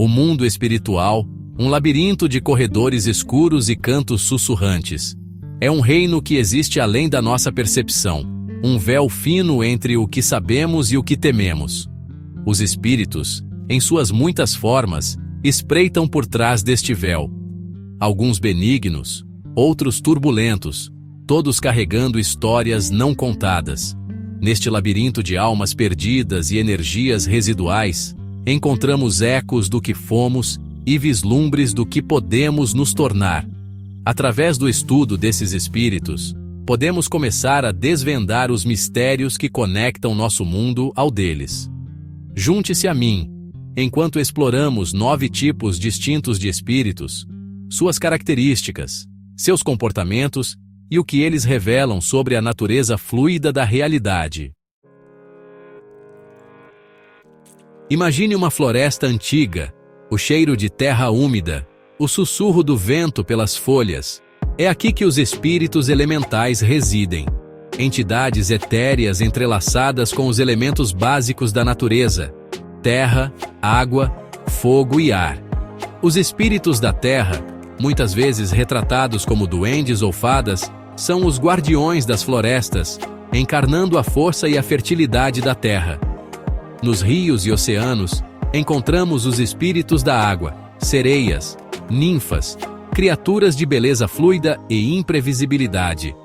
O mundo espiritual, um labirinto de corredores escuros e cantos sussurrantes. É um reino que existe além da nossa percepção, um véu fino entre o que sabemos e o que tememos. Os espíritos, em suas muitas formas, espreitam por trás deste véu. Alguns benignos, outros turbulentos, todos carregando histórias não contadas. Neste labirinto de almas perdidas e energias residuais, encontramos ecos do que fomos e vislumbres do que podemos nos tornar. Através do estudo desses espíritos, podemos começar a desvendar os mistérios que conectam nosso mundo ao deles. Junte-se a mim, enquanto exploramos 9 tipos distintos de espíritos, suas características, seus comportamentos e o que eles revelam sobre a natureza fluida da realidade. Imagine uma floresta antiga, o cheiro de terra úmida, o sussurro do vento pelas folhas. É aqui que os espíritos elementais residem. Entidades etéreas entrelaçadas com os elementos básicos da natureza: terra, água, fogo e ar. Os espíritos da terra, muitas vezes retratados como duendes ou fadas, são os guardiões das florestas, encarnando a força e a fertilidade da terra. Nos rios e oceanos, encontramos os espíritos da água, sereias, ninfas, criaturas de beleza fluida e imprevisibilidade.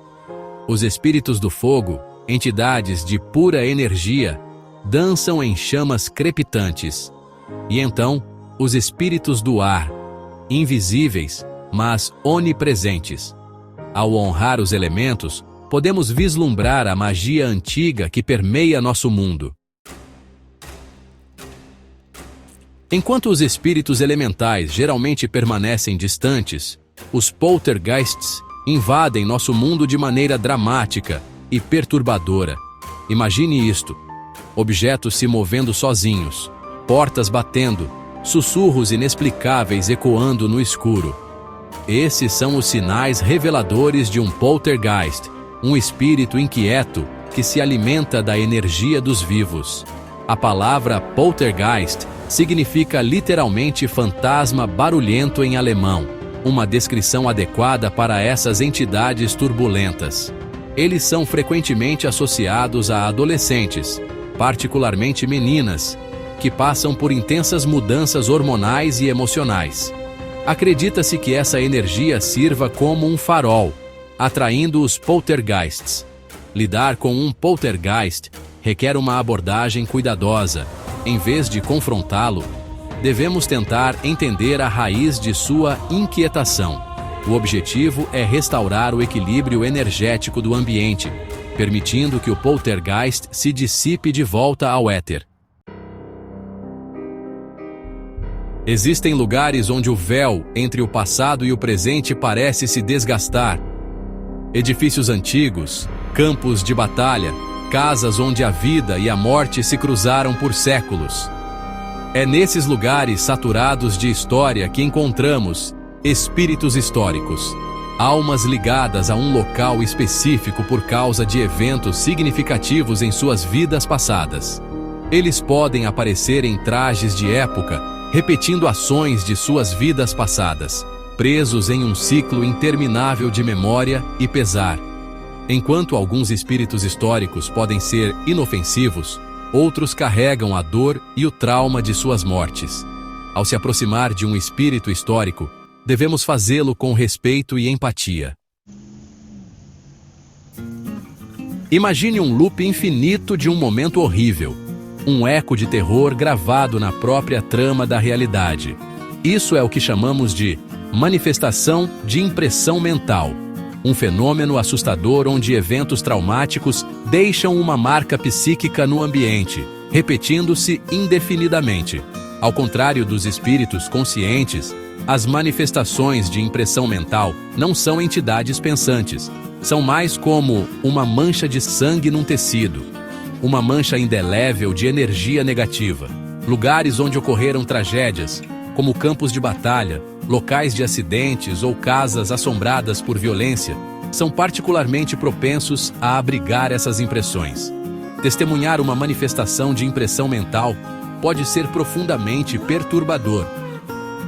Os espíritos do fogo, entidades de pura energia, dançam em chamas crepitantes. E então, os espíritos do ar, invisíveis, mas onipresentes. Ao honrar os elementos, podemos vislumbrar a magia antiga que permeia nosso mundo. Enquanto os espíritos elementais geralmente permanecem distantes, os poltergeists invadem nosso mundo de maneira dramática e perturbadora. Imagine isto: objetos se movendo sozinhos, portas batendo, sussurros inexplicáveis ecoando no escuro. Esses são os sinais reveladores de um poltergeist, um espírito inquieto que se alimenta da energia dos vivos. A palavra poltergeist significa literalmente fantasma barulhento em alemão, uma descrição adequada para essas entidades turbulentas. Eles são frequentemente associados a adolescentes, particularmente meninas, que passam por intensas mudanças hormonais e emocionais. Acredita-se que essa energia sirva como um farol, atraindo os poltergeists. Lidar com um poltergeist requer uma abordagem cuidadosa. Em vez de confrontá-lo, devemos tentar entender a raiz de sua inquietação. O objetivo é restaurar o equilíbrio energético do ambiente, permitindo que o poltergeist se dissipe de volta ao éter. Existem lugares onde o véu entre o passado e o presente parece se desgastar. Edifícios antigos, campos de batalha, casas onde a vida e a morte se cruzaram por séculos. É nesses lugares saturados de história que encontramos espíritos históricos, almas ligadas a um local específico por causa de eventos significativos em suas vidas passadas. Eles podem aparecer em trajes de época, repetindo ações de suas vidas passadas, presos em um ciclo interminável de memória e pesar. Enquanto alguns espíritos históricos podem ser inofensivos, outros carregam a dor e o trauma de suas mortes. Ao se aproximar de um espírito histórico, devemos fazê-lo com respeito e empatia. Imagine um loop infinito de um momento horrível, um eco de terror gravado na própria trama da realidade. Isso é o que chamamos de manifestação de impressão mental, um fenômeno assustador onde eventos traumáticos deixam uma marca psíquica no ambiente, repetindo-se indefinidamente. Ao contrário dos espíritos conscientes, as manifestações de impressão mental não são entidades pensantes, são mais como uma mancha de sangue num tecido, uma mancha indelével de energia negativa. Lugares onde ocorreram tragédias, como campos de batalha, locais de acidentes ou casas assombradas por violência, são particularmente propensos a abrigar essas impressões. Testemunhar uma manifestação de impressão mental pode ser profundamente perturbador,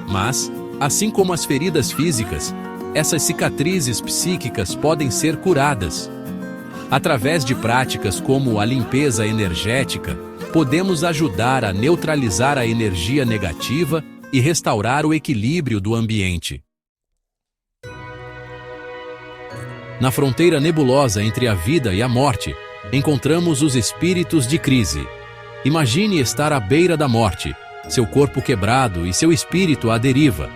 Mas, assim como as feridas físicas, essas cicatrizes psíquicas podem ser curadas. Através de práticas como a limpeza energética, podemos ajudar a neutralizar a energia negativa e restaurar o equilíbrio do ambiente. Na fronteira nebulosa entre a vida e a morte, encontramos os espíritos de crise. Imagine estar à beira da morte, seu corpo quebrado e seu espírito à deriva.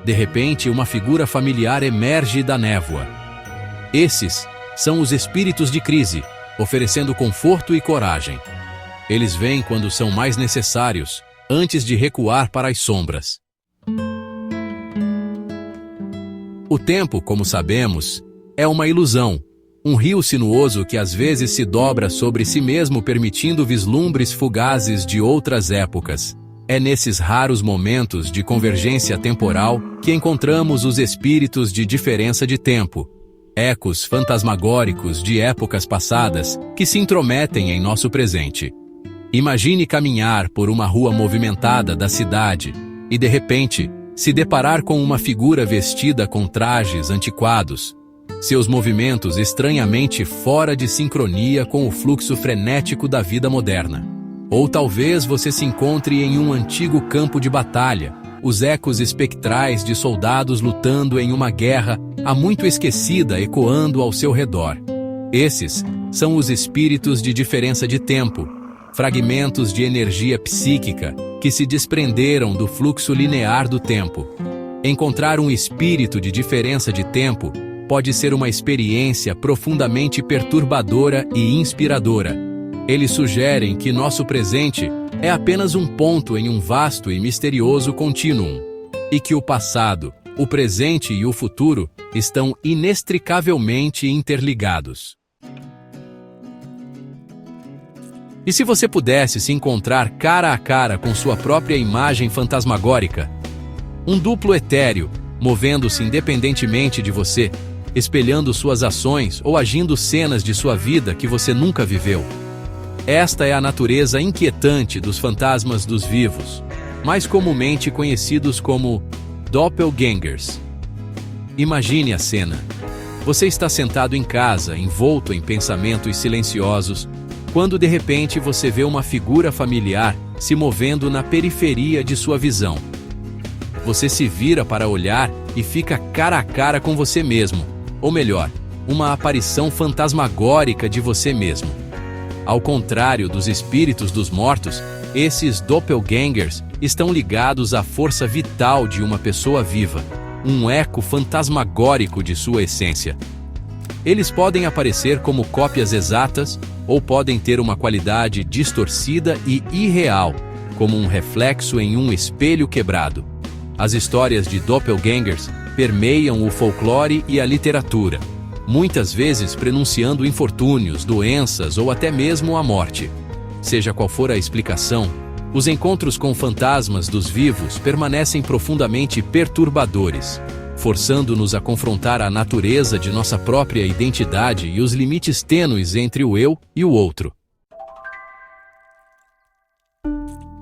De repente, uma figura familiar emerge da névoa. Esses são os espíritos de crise, oferecendo conforto e coragem. Eles vêm quando são mais necessários, antes de recuar para as sombras. O tempo, como sabemos, é uma ilusão, um rio sinuoso que às vezes se dobra sobre si mesmo, permitindo vislumbres fugazes de outras épocas. É nesses raros momentos de convergência temporal que encontramos os espíritos de diferença de tempo, ecos fantasmagóricos de épocas passadas que se intrometem em nosso presente. Imagine caminhar por uma rua movimentada da cidade e, de repente, se deparar com uma figura vestida com trajes antiquados, seus movimentos estranhamente fora de sincronia com o fluxo frenético da vida moderna. Ou talvez você se encontre em um antigo campo de batalha, os ecos espectrais de soldados lutando em uma guerra há muito esquecida ecoando ao seu redor. Esses são os espíritos de diferença de tempo, fragmentos de energia psíquica que se desprenderam do fluxo linear do tempo. Encontrar um espírito de diferença de tempo pode ser uma experiência profundamente perturbadora e inspiradora. Eles sugerem que nosso presente é apenas um ponto em um vasto e misterioso contínuo, e que o passado, o presente e o futuro estão inextricavelmente interligados. E se você pudesse se encontrar cara a cara com sua própria imagem fantasmagórica? Um duplo etéreo, movendo-se independentemente de você, espelhando suas ações ou agindo cenas de sua vida que você nunca viveu. Esta é a natureza inquietante dos fantasmas dos vivos, mais comumente conhecidos como doppelgangers. Imagine a cena. Você está sentado em casa, envolto em pensamentos silenciosos, quando de repente você vê uma figura familiar se movendo na periferia de sua visão. Você se vira para olhar e fica cara a cara com você mesmo, ou melhor, uma aparição fantasmagórica de você mesmo. Ao contrário dos espíritos dos mortos, esses doppelgangers estão ligados à força vital de uma pessoa viva, um eco fantasmagórico de sua essência. Eles podem aparecer como cópias exatas ou podem ter uma qualidade distorcida e irreal, como um reflexo em um espelho quebrado. As histórias de doppelgangers permeiam o folclore e a literatura, muitas vezes prenunciando infortúnios, doenças ou até mesmo a morte. Seja qual for a explicação, os encontros com fantasmas dos vivos permanecem profundamente perturbadores, forçando-nos a confrontar a natureza de nossa própria identidade e os limites tênues entre o eu e o outro.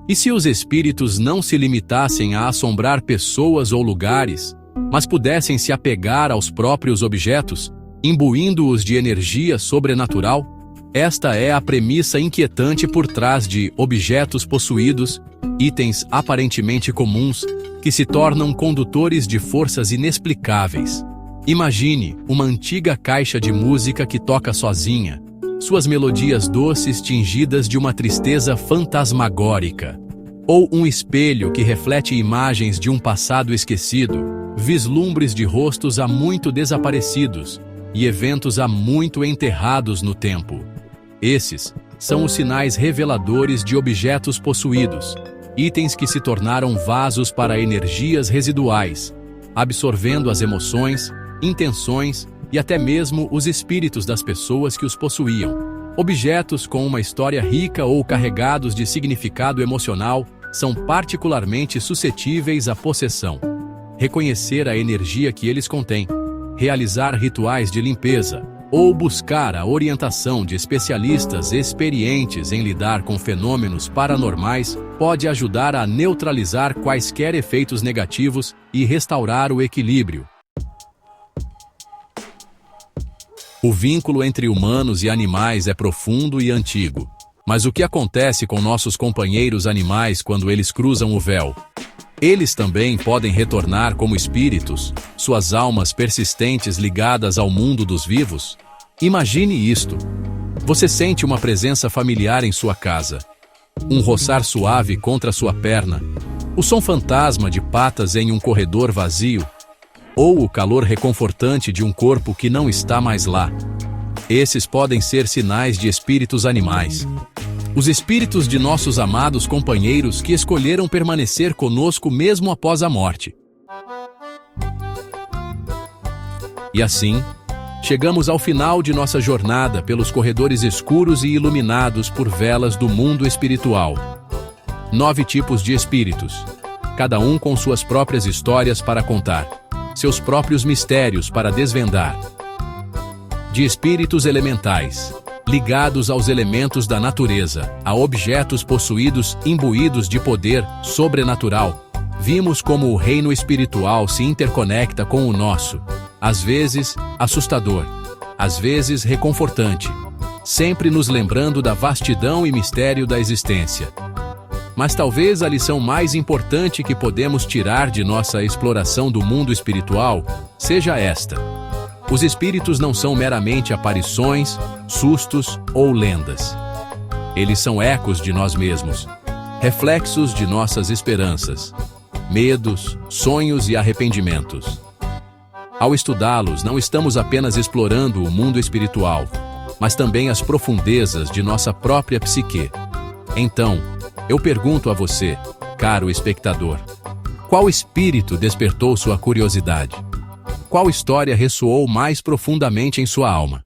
E se os espíritos não se limitassem a assombrar pessoas ou lugares, mas pudessem se apegar aos próprios objetos, imbuindo-os de energia sobrenatural? Esta é a premissa inquietante por trás de objetos possuídos, itens aparentemente comuns, que se tornam condutores de forças inexplicáveis. Imagine uma antiga caixa de música que toca sozinha, suas melodias doces tingidas de uma tristeza fantasmagórica. Ou um espelho que reflete imagens de um passado esquecido, vislumbres de rostos há muito desaparecidos e eventos há muito enterrados no tempo. Esses são os sinais reveladores de objetos possuídos, itens que se tornaram vasos para energias residuais, absorvendo as emoções, intenções e até mesmo os espíritos das pessoas que os possuíam. Objetos com uma história rica ou carregados de significado emocional são particularmente suscetíveis à possessão. Reconhecer a energia que eles contêm, realizar rituais de limpeza, ou buscar a orientação de especialistas experientes em lidar com fenômenos paranormais pode ajudar a neutralizar quaisquer efeitos negativos e restaurar o equilíbrio. O vínculo entre humanos e animais é profundo e antigo. Mas o que acontece com nossos companheiros animais quando eles cruzam o véu? Eles também podem retornar como espíritos, suas almas persistentes ligadas ao mundo dos vivos? Imagine isto. Você sente uma presença familiar em sua casa, um roçar suave contra sua perna, o som fantasma de patas em um corredor vazio, ou o calor reconfortante de um corpo que não está mais lá. Esses podem ser sinais de espíritos animais. Os espíritos de nossos amados companheiros que escolheram permanecer conosco mesmo após a morte. E assim, chegamos ao final de nossa jornada pelos corredores escuros e iluminados por velas do mundo espiritual. 9 tipos de espíritos, cada um com suas próprias histórias para contar, seus próprios mistérios para desvendar. De espíritos elementais, ligados aos elementos da natureza, a objetos possuídos imbuídos de poder sobrenatural, vimos como o reino espiritual se interconecta com o nosso, às vezes assustador, às vezes reconfortante, sempre nos lembrando da vastidão e mistério da existência. Mas talvez a lição mais importante que podemos tirar de nossa exploração do mundo espiritual seja esta: os espíritos não são meramente aparições, sustos ou lendas. Eles são ecos de nós mesmos, reflexos de nossas esperanças, medos, sonhos e arrependimentos. Ao estudá-los, não estamos apenas explorando o mundo espiritual, mas também as profundezas de nossa própria psique. Então, eu pergunto a você, caro espectador, qual espírito despertou sua curiosidade? Qual história ressoou mais profundamente em sua alma?